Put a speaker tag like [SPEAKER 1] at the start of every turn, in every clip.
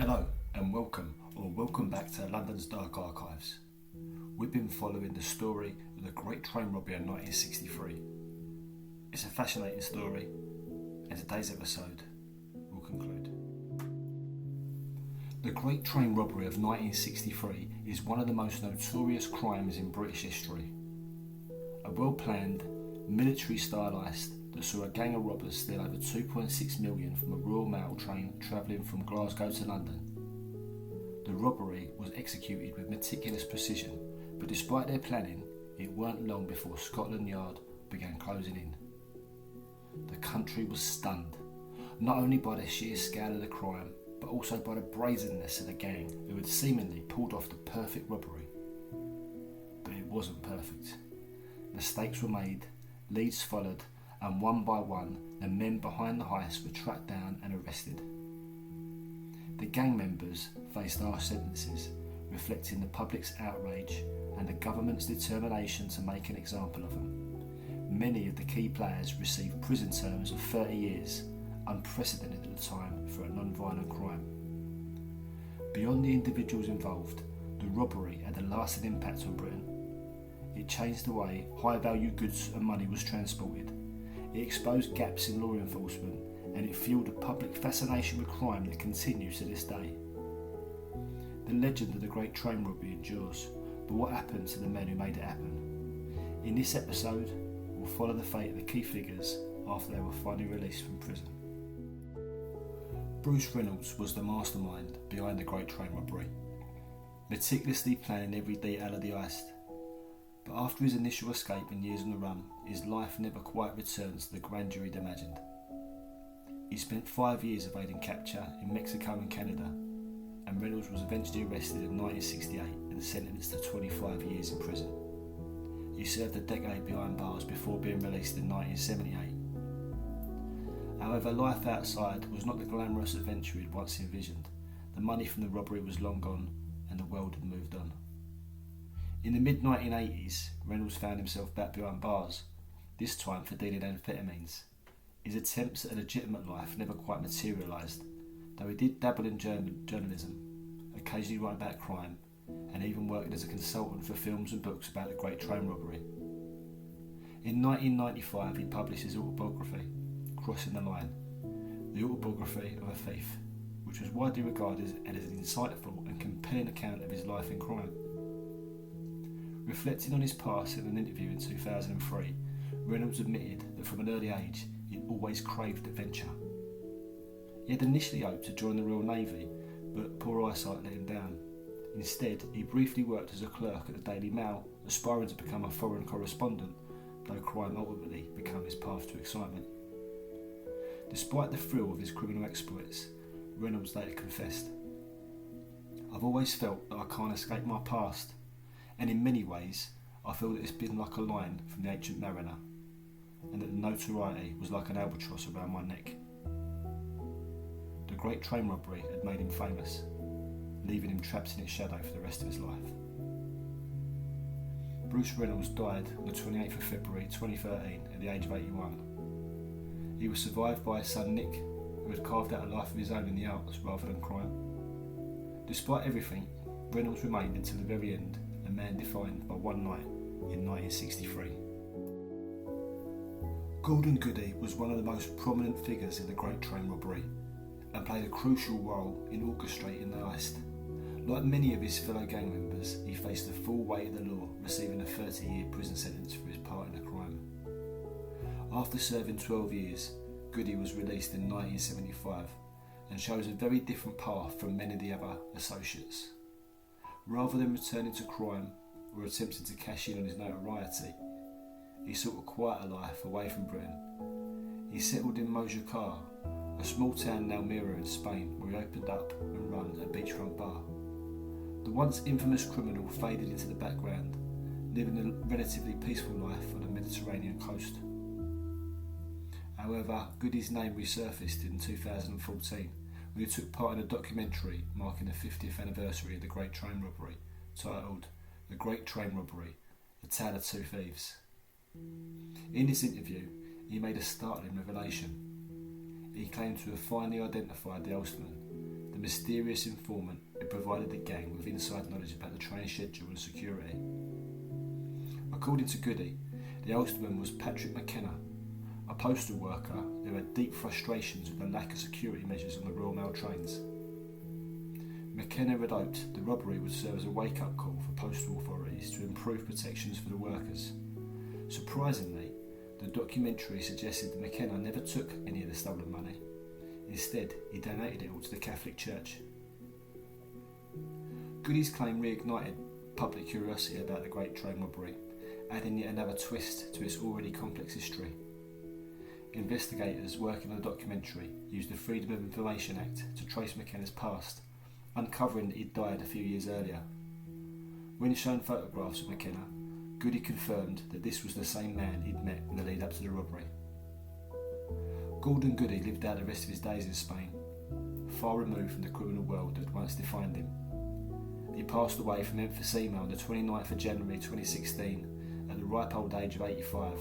[SPEAKER 1] Hello and welcome back to London's Dark Archives. We've been following the story of the Great Train Robbery in 1963. It's a fascinating story, and today's episode will conclude. The Great Train Robbery of 1963 is one of the most notorious crimes in British history. A well-planned, military-style heist that saw a gang of robbers steal over 2.6 million from a Royal Mail train travelling from Glasgow to London. The robbery was executed with meticulous precision, but despite their planning, it weren't long before Scotland Yard began closing in. The country was stunned, not only by the sheer scale of the crime, but also by the brazenness of the gang who had seemingly pulled off the perfect robbery. But it wasn't perfect. Mistakes were made, leads followed, and one by one, the men behind the heist were tracked down and arrested. The gang members faced harsh sentences, reflecting the public's outrage and the government's determination to make an example of them. Many of the key players received prison terms of 30 years, unprecedented at the time for a non-violent crime. Beyond the individuals involved, the robbery had a lasting impact on Britain. It changed the way high-value goods and money was transported. It exposed gaps in law enforcement, and it fueled a public fascination with crime that continues to this day. The legend of the Great Train Robbery endures, but what happened to the men who made it happen? In this episode, we'll follow the fate of the key figures after they were finally released from prison. Bruce Reynolds was the mastermind behind the Great Train Robbery, meticulously planning every detail of the heist. But after his initial escape and years on the run, his life never quite returned to the grandeur he'd imagined. He spent 5 years evading capture in Mexico and Canada, and Reynolds was eventually arrested in 1968 and sentenced to 25 years in prison. He served a decade behind bars before being released in 1978. However, life outside was not the glamorous adventure he'd once envisioned. The money from the robbery was long gone, and the world had moved on. In the mid-1980s, Reynolds found himself back behind bars, this time for dealing amphetamines. His attempts at a legitimate life never quite materialised, though he did dabble in journalism, occasionally write about crime, and even worked as a consultant for films and books about the Great Train Robbery. In 1995, he published his autobiography, Crossing the Line, the autobiography of a thief, which was widely regarded as an insightful and compelling account of his life in crime. Reflecting on his past in an interview in 2003, Reynolds admitted that from an early age he'd always craved adventure. He had initially hoped to join the Royal Navy, but poor eyesight let him down. Instead, he briefly worked as a clerk at the Daily Mail, aspiring to become a foreign correspondent, though crime ultimately became his path to excitement. Despite the thrill of his criminal exploits, Reynolds later confessed, "I've always felt that I can't escape my past, and in many ways I feel that it's been like a line from the Ancient Mariner, and that the notoriety was like an albatross around my neck." The Great Train Robbery had made him famous, leaving him trapped in its shadow for the rest of his life. Bruce Reynolds died on the 28th of February 2013 at the age of 81. He was survived by his son Nick, who had carved out a life of his own in the arts rather than crime. Despite everything, Reynolds remained until the very end a man defined by one night in 1963. Goody was one of the most prominent figures in the Great Train Robbery and played a crucial role in orchestrating the heist. Like many of his fellow gang members, he faced the full weight of the law, receiving a 30-year prison sentence for his part in the crime. After serving 12 years, Goody was released in 1975 and chose a very different path from many of the other associates. Rather than returning to crime or attempting to cash in on his notoriety, he sought a quieter life away from Britain. He settled in Mojacar, a small town in Almeria in Spain, where he opened up and ran a beachfront bar. The once infamous criminal faded into the background, living a relatively peaceful life on the Mediterranean coast. However, Goody's name resurfaced in 2014 when he took part in a documentary marking the 50th anniversary of the Great Train Robbery, titled The Great Train Robbery, A Tale of Two Thieves. In this interview, he made a startling revelation. He claimed to have finally identified the ulsterman, the mysterious informant who provided the gang with inside knowledge about the train schedule and security. According to Goody, the Ulsterman was Patrick McKenna, a postal worker who had deep frustrations with the lack of security measures on the Royal Mail trains. McKenna had hoped the robbery would serve as a wake-up call for postal authorities to improve protections for the workers. Surprisingly, the documentary suggested that McKenna never took any of the stolen money. Instead, he donated it all to the Catholic Church. Goody's claim reignited public curiosity about the Great Train Robbery, adding yet another twist to its already complex history. Investigators working on the documentary used the Freedom of Information Act to trace McKenna's past, uncovering that he'd died a few years earlier. When shown photographs of McKenna, Goody confirmed that this was the same man he'd met in the lead up to the robbery. Gordon Goody lived out the rest of his days in Spain, far removed from the criminal world that had once defined him. He passed away from emphysema on the 29th of January 2016 at the ripe old age of 85.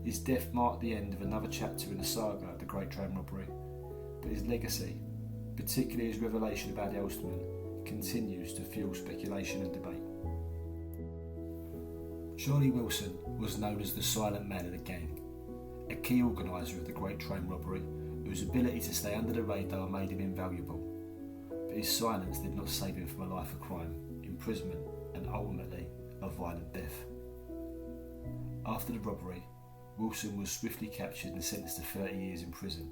[SPEAKER 1] His death marked the end of another chapter in the saga of the Great Train Robbery, but his legacy, particularly his revelation about the Ulsterman, continues to fuel speculation and debate. Charlie Wilson was known as the silent man of the gang, a key organiser of the Great Train Robbery whose ability to stay under the radar made him invaluable. But his silence did not save him from a life of crime, imprisonment and ultimately a violent death. After the robbery, Wilson was swiftly captured and sentenced to 30 years in prison.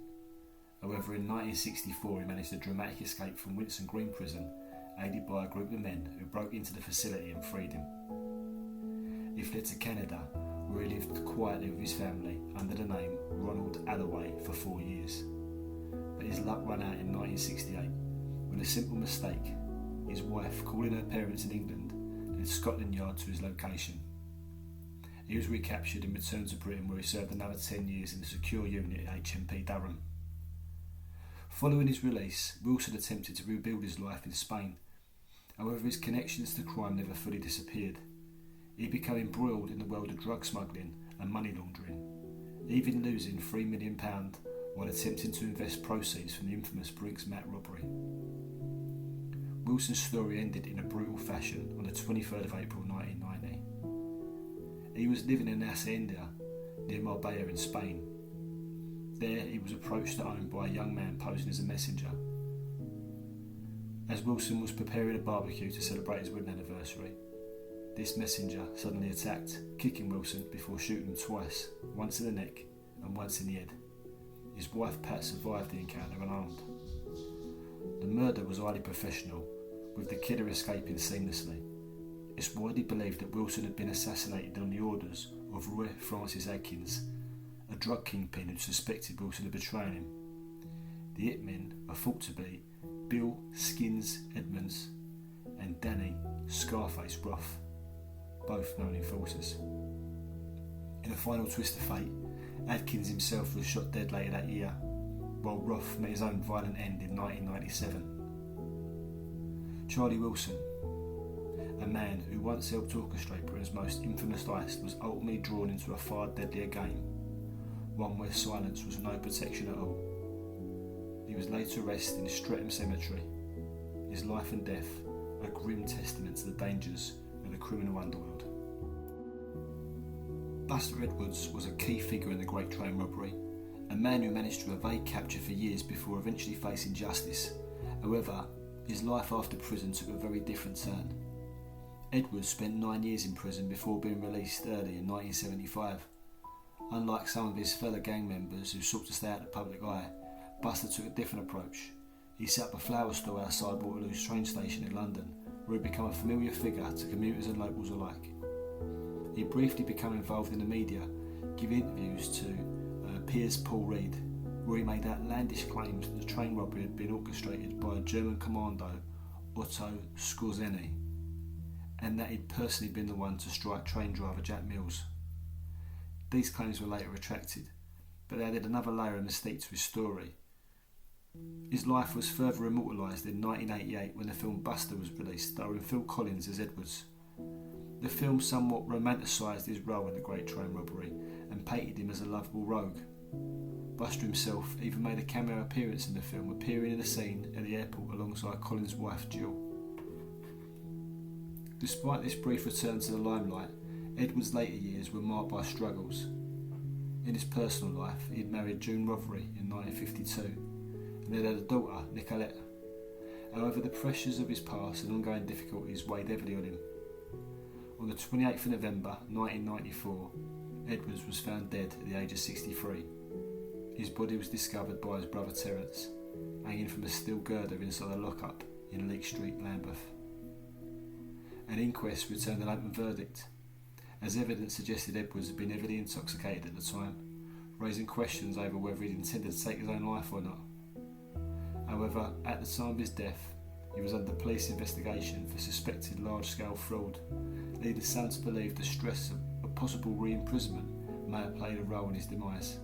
[SPEAKER 1] However, in 1964 he managed a dramatic escape from Winson Green Prison, aided by a group of men who broke into the facility and freed him. He fled to Canada, where he lived quietly with his family under the name Ronald Alloway for 4 years. But his luck ran out in 1968, when a simple mistake, his wife calling her parents in England, led Scotland Yard to his location. He was recaptured and returned to Britain, where he served another 10 years in the secure unit at HMP Durham. Following his release, Wilson attempted to rebuild his life in Spain. However, his connections to crime never fully disappeared. He became embroiled in the world of drug smuggling and money laundering, even losing £3 million while attempting to invest proceeds from the infamous Briggs Mat robbery. Wilson's story ended in a brutal fashion on the 23rd of April 1990. He was living in Hacienda near Marbella in Spain. There he was approached at home by a young man posing as a messenger. As Wilson was preparing a barbecue to celebrate his wedding anniversary, this messenger suddenly attacked, kicking Wilson before shooting him twice, once in the neck and once in the head. His wife Pat survived the encounter unarmed. The murder was highly professional, with the killer escaping seamlessly. It's widely believed that Wilson had been assassinated on the orders of Roy Francis Adkins, a drug kingpin who suspected Wilson of betraying him. The hitmen are thought to be Bill Skins Edmonds and Danny Scarface Ruff, both known enforcers. In a final twist of fate, Adkins himself was shot dead later that year, while Ruff met his own violent end in 1997. Charlie Wilson, a man who once helped orchestrate Britain's most infamous heist, was ultimately drawn into a far deadlier game, one where silence was no protection at all. He was laid to rest in Streatham Cemetery, his life and death a grim testament to the dangers of the criminal underworld. Buster Edwards was a key figure in the Great Train Robbery, a man who managed to evade capture for years before eventually facing justice. However, his life after prison took a very different turn. Edwards spent 9 years in prison before being released early in 1975. Unlike some of his fellow gang members who sought to stay out of the public eye, Buster took a different approach. He set up a flower store outside Waterloo's train station in London, where he'd become a familiar figure to commuters and locals alike. He briefly became involved in the media, giving interviews to Piers Paul Reed, where he made outlandish claims that the train robbery had been orchestrated by a German commando, Otto Skorzeny, and that he'd personally been the one to strike train driver Jack Mills. These claims were later retracted, but they added another layer of mystique to his story. His life was further immortalised in 1988 when the film Buster was released, starring Phil Collins as Edwards. The film somewhat romanticised his role in the Great Train Robbery and painted him as a lovable rogue, Buster himself even made a cameo appearance in the film, appearing in a scene at the airport alongside Colin's wife Jill. Despite this brief return to the limelight, Edward's later years were marked by struggles. In his personal life, he had married June Rothery in 1952 and had a daughter, Nicolette. However, the pressures of his past and ongoing difficulties weighed heavily on him. On the 28th of November 1994, Edwards was found dead at the age of 63. His body was discovered by his brother Terence, hanging from a steel girder inside a lockup in Leek Street, Lambeth. An inquest returned an open verdict, as evidence suggested Edwards had been heavily intoxicated at the time, raising questions over whether he'd intended to take his own life or not. However, at the time of his death, he was under police investigation for suspected large-scale fraud, leading some to believe the stress of possible re-imprisonment may have played a role in his demise.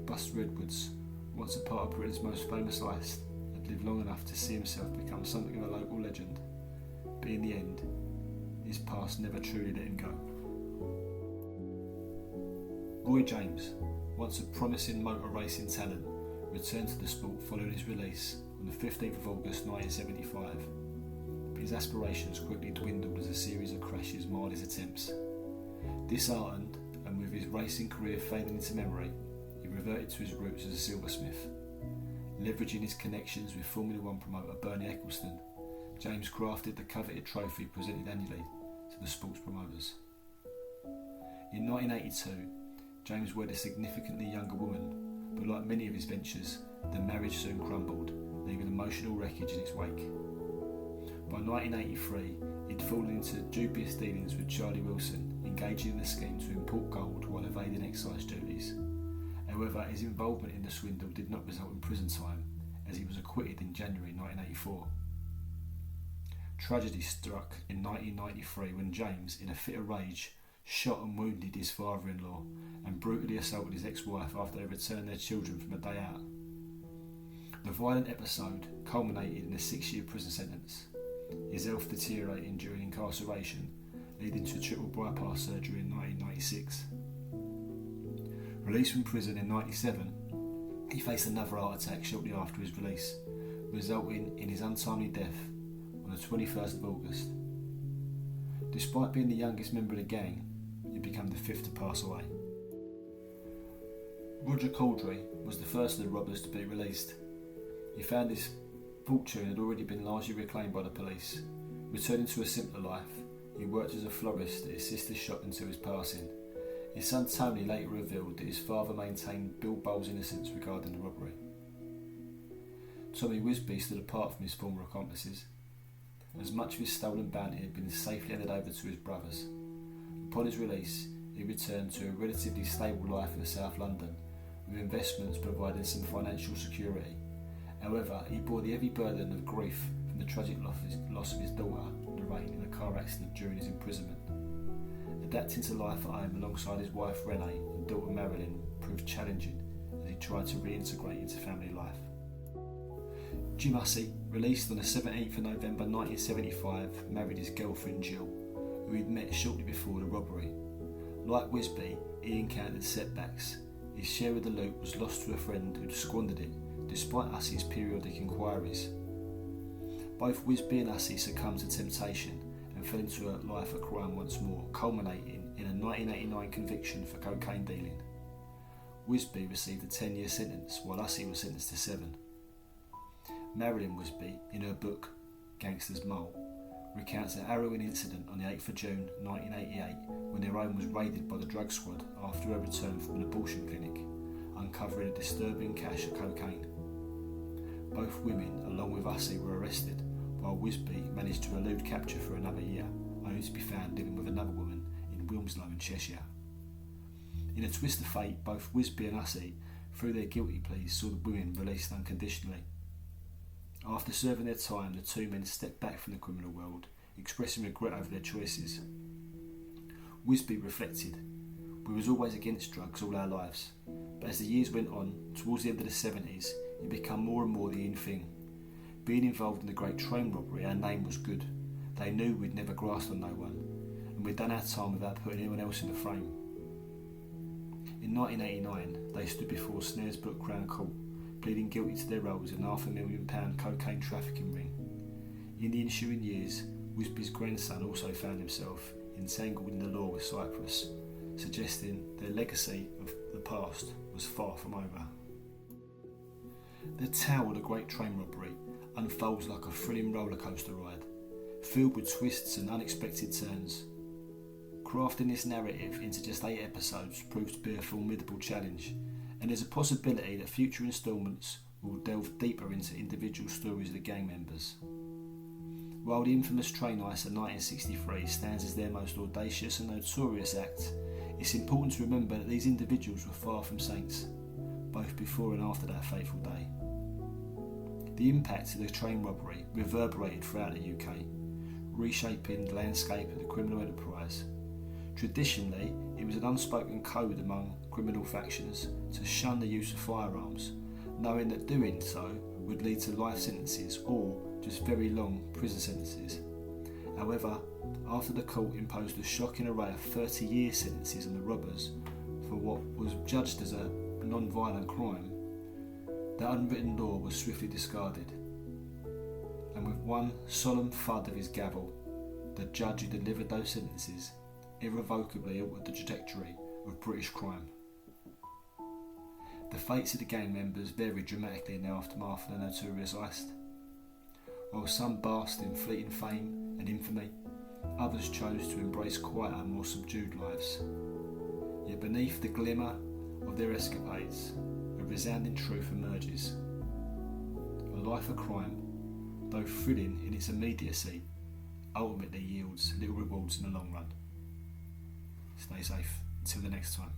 [SPEAKER 1] Buster Edwards, once a part of Britain's most famous heist, had lived long enough to see himself become something of a local legend, but in the end, his past never truly let him go. Roy James, once a promising motor racing talent, returned to the sport following his release on the 15th of August 1975, but his aspirations quickly dwindled as a series of crashes marred his attempts. Disheartened, and with his racing career fading into memory, he reverted to his roots as a silversmith. Leveraging his connections with Formula One promoter Bernie Ecclestone, James crafted the coveted trophy presented annually to the sports promoters. In 1982, James wed a significantly younger woman, but like many of his ventures, the marriage soon crumbled, leaving emotional wreckage in its wake. By 1983, he'd fallen into dubious dealings with Charlie Wilson, engaging in a scheme to import gold while evading excise duties. However, his involvement in the swindle did not result in prison time, as he was acquitted in January 1984. Tragedy struck in 1993 when James, in a fit of rage, shot and wounded his father-in-law and brutally assaulted his ex-wife after they returned their children from a day out. The violent episode culminated in a 6-year prison sentence, his health deteriorating during incarceration, leading to a triple bypass surgery in 1996. Released from prison in 1997, he faced another heart attack shortly after his release, resulting in his untimely death on the 21st of August. Despite being the youngest member of the gang, he became the 5th to pass away. Roger Caudry was the first of the robbers to be released. He found his fortune had already been largely reclaimed by the police. Returning to a simpler life, he worked as a florist at his sister's shop until his passing. His son Tony later revealed that his father maintained Bill Bowles' innocence regarding the robbery. Tommy Wisby stood apart from his former accomplices, as much of his stolen bounty had been safely handed over to his brothers. Upon his release, he returned to a relatively stable life in South London, with investments providing some financial security. However, he bore the heavy burden of grief from the tragic loss of his daughter, Lorraine, in a car accident during his imprisonment. Adapting to life at home alongside his wife Renee and daughter Marilyn proved challenging as he tried to reintegrate into family life. Jim Hussey, released on the 17th of November 1975, married his girlfriend Jill, who he'd met shortly before the robbery. Like Wisby, he encountered setbacks. His share of the loot was lost to a friend who'd squandered it, despite Hussey's periodic inquiries. Both Wisby and Hussey succumbed to temptation and fell into a life of crime once more, culminating in a 1989 conviction for cocaine dealing. Wisby received a 10-year sentence, while Hussey was sentenced to 7. Marilyn Wisby, in her book Gangster's Mole, recounts a harrowing incident on the 8th of June 1988 when their home was raided by the drug squad after her return from an abortion clinic, uncovering a disturbing cache of cocaine. Both women, along with Hussey, were arrested, while Wisby managed to elude capture for another year, only to be found living with another woman in Wilmslow in Cheshire. In a twist of fate, both Wisby and Hussey, through their guilty pleas, saw the women released unconditionally. After serving their time, the two men stepped back from the criminal world, expressing regret over their choices. Wisby reflected, "We was always against drugs all our lives, but as the years went on, towards the end of the 70s, it became more and more the in thing. Being involved in the Great Train Robbery, our name was good. They knew we'd never grasped on no one, and we'd done our time without putting anyone else in the frame. In 1989, they stood before Snaresbrook Crown Court, pleading guilty to their roles in a £500,000 cocaine trafficking ring. In the ensuing years, Wisby's grandson also found himself entangled in the law with Cyprus, suggesting their legacy of the past was far from over. The tale of the Great Train Robbery unfolds like a thrilling rollercoaster ride, filled with twists and unexpected turns. Crafting this narrative into just 8 episodes proves to be a formidable challenge, and there's a possibility that future instalments will delve deeper into individual stories of the gang members. While the infamous train heist of 1963 stands as their most audacious and notorious act, it's important to remember that these individuals were far from saints, both before and after that fateful day. The impact of the train robbery reverberated throughout the UK, reshaping the landscape of the criminal enterprise. Traditionally, it was an unspoken code among criminal factions to shun the use of firearms, knowing that doing so would lead to life sentences or just very long prison sentences. However, after the court imposed a shocking array of 30-year sentences on the robbers for what was judged as a non-violent crime, that unwritten law was swiftly discarded, and with one solemn thud of his gavel, the judge who delivered those sentences irrevocably altered the trajectory of British crime. The fates of the gang members varied dramatically in the aftermath of the notorious heist. While some basked in fleeting fame and infamy, others chose to embrace quieter, more subdued lives. Yet beneath the glimmer of their escapades, a resounding truth emerges. A life of crime, though thrilling in its immediacy, ultimately yields little rewards in the long run. Stay safe. Until the next time.